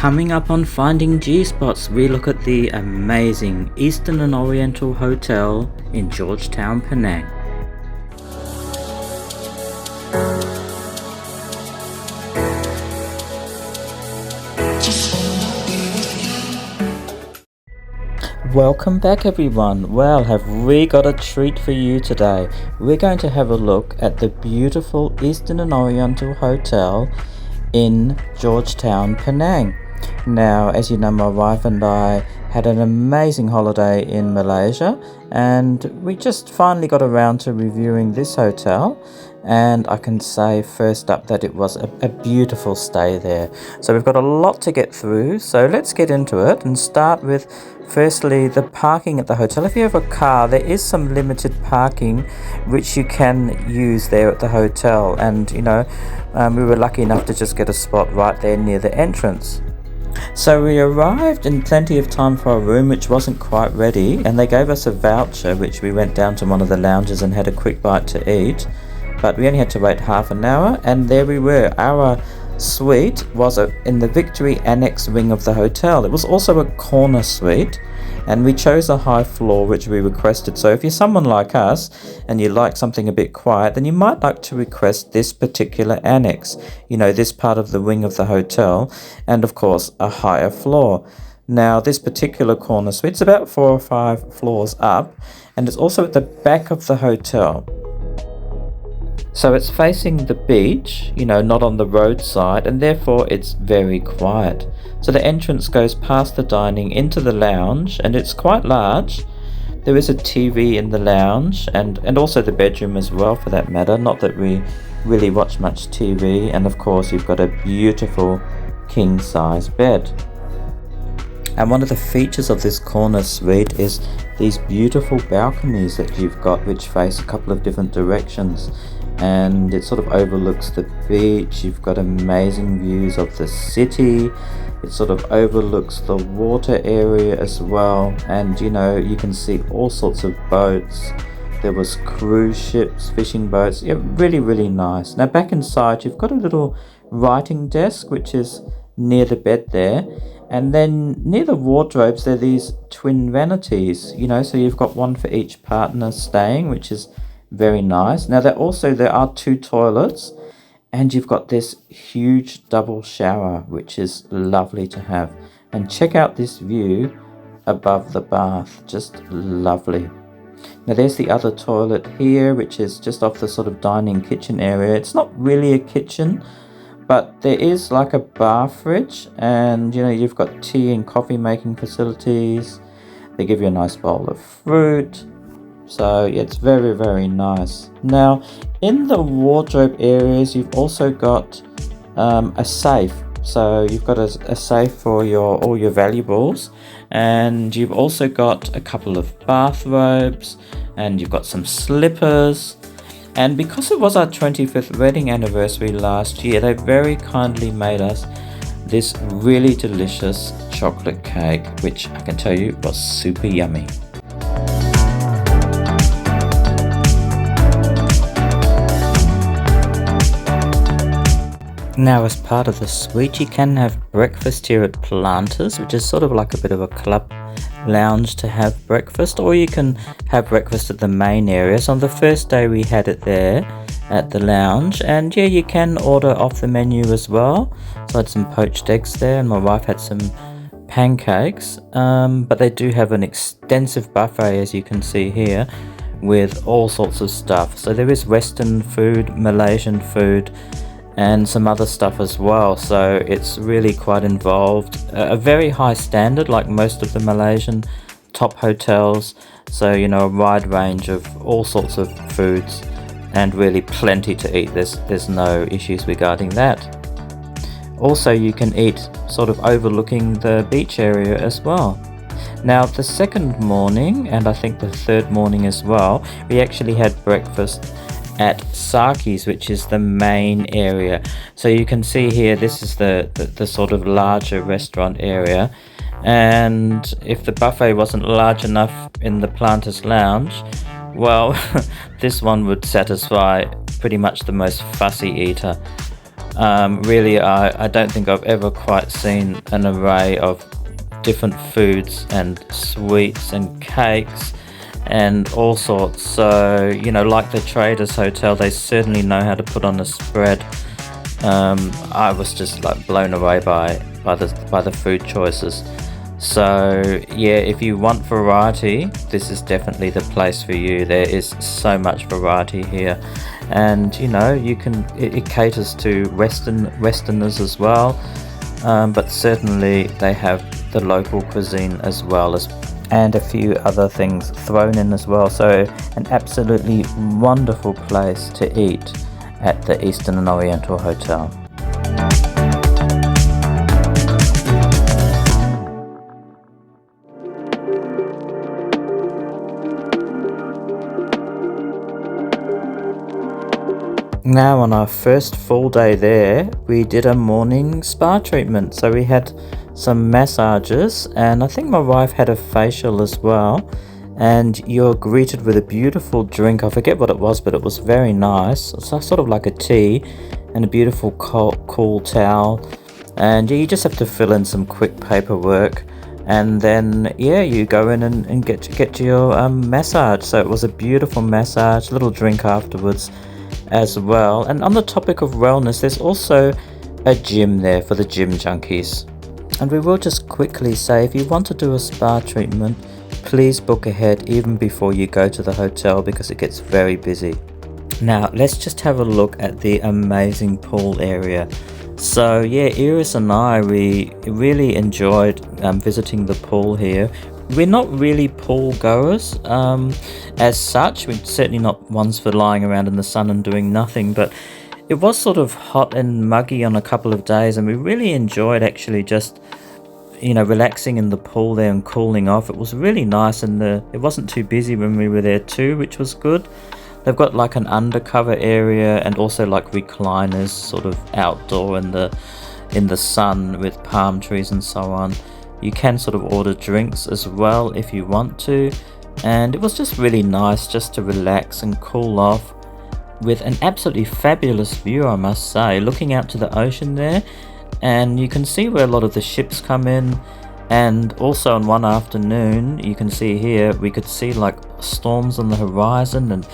Coming up on Finding G-Spots, we look at the amazing Eastern and Oriental Hotel in Georgetown, Penang. Welcome back everyone. Well, have we got a treat for you today. We're going to have a look at the beautiful Eastern and Oriental Hotel in Georgetown, Penang. Now, as you know, my wife and I had an amazing holiday in Malaysia, and we just finally got around to reviewing this hotel, and I can say first up that it was a beautiful stay there. So we've got a lot to get through, so let's get into it and start with firstly the parking at the hotel. If you have a car, there is some limited parking which you can use there at the hotel, and we were lucky enough to just get a spot right there near the entrance. So we arrived in plenty of time for our room, which wasn't quite ready, and they gave us a voucher which we went down to one of the lounges and had a quick bite to eat, but we only had to wait half an hour, and there we were. Our suite was in the Victory Annexe wing of the hotel. It was also a corner suite, and we chose a high floor which we requested. So if you're someone like us and you like something a bit quiet, then you might like to request this particular annex, this part of the wing of the hotel, and of course a higher floor. Now this particular corner suite's about 4 or 5 floors up, and it's also at the back of the hotel. So it's facing the beach, not on the roadside, and therefore it's very quiet. So the entrance goes past the dining into the lounge, and it's quite large. There is a TV in the lounge, and also the bedroom as well for that matter. Not that we really watch much TV, and of course you've got a beautiful king-size bed. And one of the features of this corner suite is these beautiful balconies that you've got, which face a couple of different directions, and it sort of overlooks the beach. You've got amazing views of the city. It sort of overlooks the water area as well, and you can see all sorts of boats. There was cruise ships, fishing boats. Yeah, really, really nice. Now back inside you've got a little writing desk which is near the bed there, and then near the wardrobes there are these twin vanities, so you've got one for each partner staying, which is very nice. Now there are 2 toilets, and you've got this huge double shower which is lovely to have. And check out this view above the bath, just lovely. Now there's the other toilet here, which is just off the sort of dining kitchen area. It's not really a kitchen, but there is like a bar fridge, and you've got tea and coffee making facilities. They give you a nice bowl of fruit. So yeah, it's very, very nice. Now in the wardrobe areas you've also got a safe. So you've got a safe for all your valuables, and you've also got a couple of bathrobes, and you've got some slippers. And because it was our 25th wedding anniversary last year, they very kindly made us this really delicious chocolate cake, which I can tell you was super yummy. Now as part of the suite you can have breakfast here at Planters, which is sort of like a bit of a club lounge to have breakfast, or you can have breakfast at the main area. So on the first day we had it there at the lounge, and yeah, you can order off the menu as well. So I had some poached eggs there, and my wife had some pancakes, but they do have an extensive buffet, as you can see here, with all sorts of stuff. So there is Western food, Malaysian food, and some other stuff as well, so it's really quite involved. A very high standard, like most of the Malaysian top hotels, so a wide range of all sorts of foods, and really plenty to eat. There's no issues regarding that. Also you can eat sort of overlooking the beach area as well. Now the second morning, and I think the third morning as well, we actually had breakfast at Sarkies, which is the main area. So you can see here, this is the sort of larger restaurant area, and if the buffet wasn't large enough in the Planters Lounge, well this one would satisfy pretty much the most fussy eater. Really, I don't think I've ever quite seen an array of different foods and sweets and cakes and all sorts. So, you know, like the Traders Hotel, they certainly know how to put on a spread. I was just like blown away by the food choices. So yeah, if you want variety, this is definitely the place for you. There is so much variety here, and you know, it caters to Westerners as well, but certainly they have the local cuisine as well as, and a few other things thrown in as well. So an absolutely wonderful place to eat at the Eastern and Oriental Hotel. Now on our first full day there, we did a morning spa treatment. So we had some massages, and I think my wife had a facial as well. And you're greeted with a beautiful drink. I forget what it was, but it was very nice. It's sort of like a tea, and a beautiful cool towel. And you just have to fill in some quick paperwork, and then yeah, you go in and get your massage. So it was a beautiful massage, little drink afterwards as well. And on the topic of wellness, there's also a gym there for the gym junkies. And we will just quickly say, if you want to do a spa treatment, please book ahead even before you go to the hotel, because it gets very busy. Now let's just have a look at the amazing pool area. So yeah, Iris and I, we really enjoyed visiting the pool here. We're not really pool goers as such. We're certainly not ones for lying around in the sun and doing nothing, but it was sort of hot and muggy on a couple of days, and we really enjoyed actually just, you know, relaxing in the pool there and cooling off. It was really nice, and it wasn't too busy when we were there too, which was good. They've got like an undercover area and also like recliners sort of outdoor in the sun with palm trees and so on. You can sort of order drinks as well if you want to, and it was just really nice just to relax and cool off with an absolutely fabulous view, I must say, looking out to the ocean there. And you can see where a lot of the ships come in, and also on one afternoon you can see here we could see like storms on the horizon, and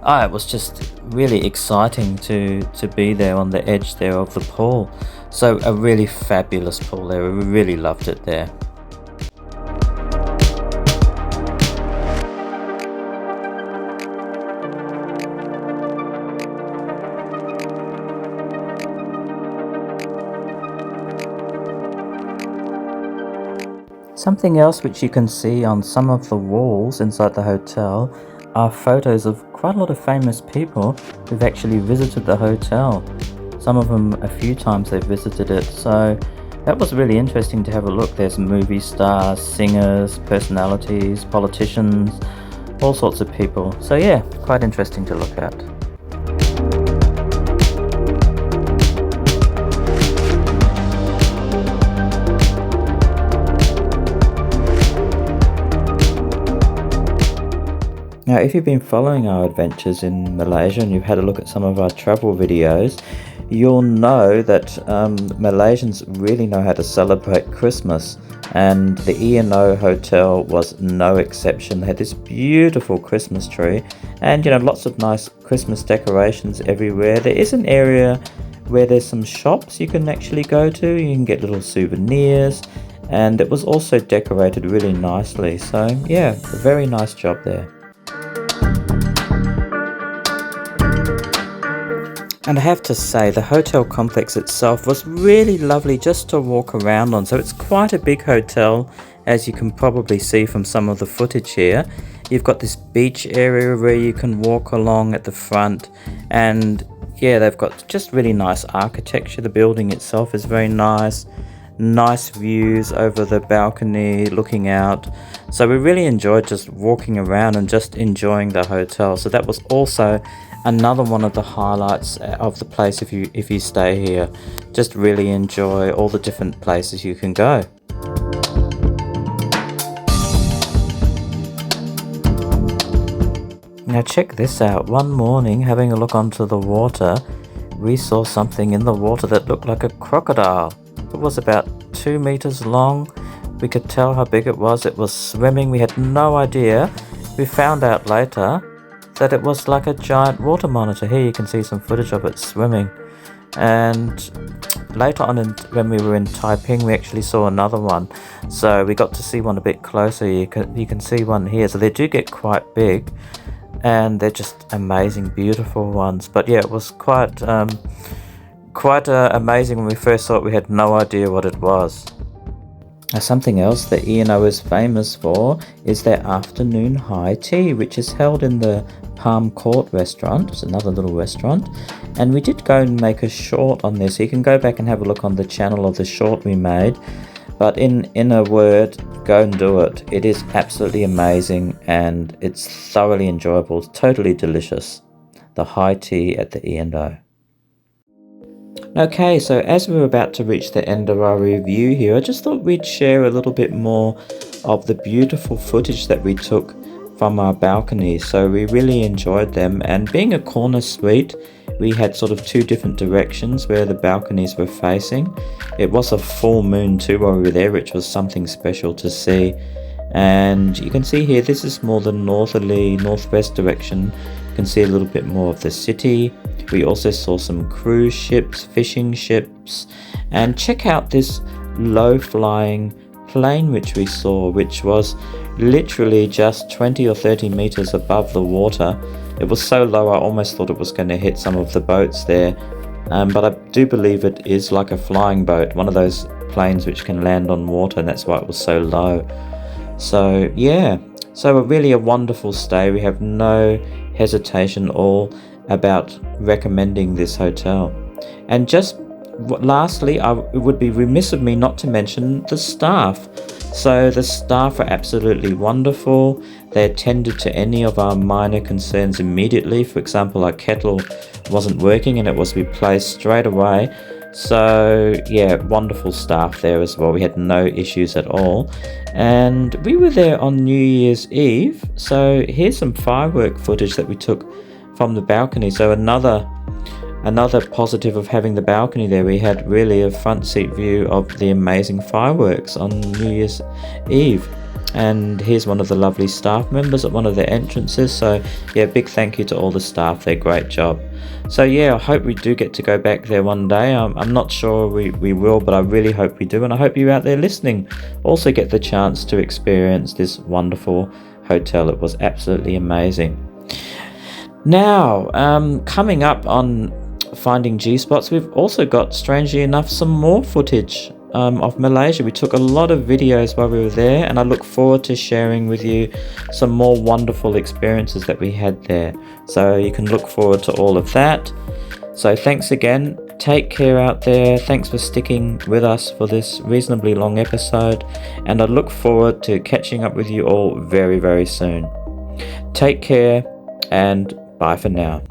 it was just really exciting to be there on the edge there of the pool. So a really fabulous pool there. We really loved it there. Something else which you can see on some of the walls inside the hotel are photos of quite a lot of famous people who've actually visited the hotel. Some of them a few times they've visited it, so that was really interesting to have a look. There's movie stars, singers, personalities, politicians, all sorts of people. So yeah, quite interesting to look at. Now, if you've been following our adventures in Malaysia and you've had a look at some of our travel videos, you'll know that Malaysians really know how to celebrate Christmas, and the E&O Hotel was no exception. They had this beautiful Christmas tree and, you know, lots of nice Christmas decorations everywhere. There is an area where there's some shops you can actually go to. You can get little souvenirs, and it was also decorated really nicely. So yeah, a very nice job there. And I have to say, the hotel complex itself was really lovely just to walk around on. So it's quite a big hotel, as you can probably see from some of the footage here. You've got this beach area where you can walk along at the front, and yeah, they've got just really nice architecture. The building itself is very nice. Nice views over the balcony looking out. So we really enjoyed just walking around and just enjoying the hotel. So that was also another one of the highlights of the place if you stay here. Just really enjoy all the different places you can go. Now check this out. One morning, having a look onto the water, we saw something in the water that looked like a crocodile. It was about 2 meters long. We could tell how big it was. It was swimming. We had no idea. We found out later that it was like a giant water monitor. Here you can see some footage of it swimming. And later on when we were in Taiping, we actually saw another one. So we got to see one a bit closer. You can see one here. So they do get quite big. And they're just amazing, beautiful ones. But yeah, it was quite amazing when we first saw it. We had no idea what it was. Now, something else that E&O is famous for is their afternoon high tea, which is held in the Palm Court restaurant. It's another little restaurant. And we did go and make a short on this. So you can go back and have a look on the channel of the short we made. But in a word, go and do it. It is absolutely amazing and it's thoroughly enjoyable. It's totally delicious. The high tea at the E&O. Okay, so as we're about to reach the end of our review here, I just thought we'd share a little bit more of the beautiful footage that we took from our balconies. So we really enjoyed them, and being a corner suite, we had sort of two different directions where the balconies were facing. It was a full moon too while we were there, which was something special to see. And you can see here, this is more the northerly, northwest direction. You can see a little bit more of the city. We also saw some cruise ships, fishing ships, and check out this low-flying plane which we saw, which was literally just 20 or 30 meters above the water. It was so low I almost thought it was going to hit some of the boats there, but I do believe it is like a flying boat, one of those planes which can land on water, and that's why it was so low. So yeah, so really a wonderful stay. We have no hesitation at all about recommending this hotel. And just lastly, it would be remiss of me not to mention the staff. So the staff are absolutely wonderful. They attended to any of our minor concerns immediately. For example, our kettle wasn't working and it was replaced straight away. So yeah, wonderful staff there as well. We had no issues at all. And we were there on New Year's Eve. So here's some firework footage that we took from the balcony. So another positive of having the balcony there, we had really a front seat view of the amazing fireworks on New Year's Eve. And here's one of the lovely staff members at one of the entrances. So yeah, big thank you to all the staff there, great job. So yeah, I hope we do get to go back there one day. I'm not sure we will, but I really hope we do, and I hope you out there listening also get the chance to experience this wonderful hotel. It was absolutely amazing. Now, coming up on Finding G-Spots, we've also got, strangely enough, some more footage of Malaysia. We took a lot of videos while we were there, and I look forward to sharing with you some more wonderful experiences that we had there. So you can look forward to all of that. So thanks again. Take care out there. Thanks for sticking with us for this reasonably long episode, and I look forward to catching up with you all very, very soon. Take care, and bye for now.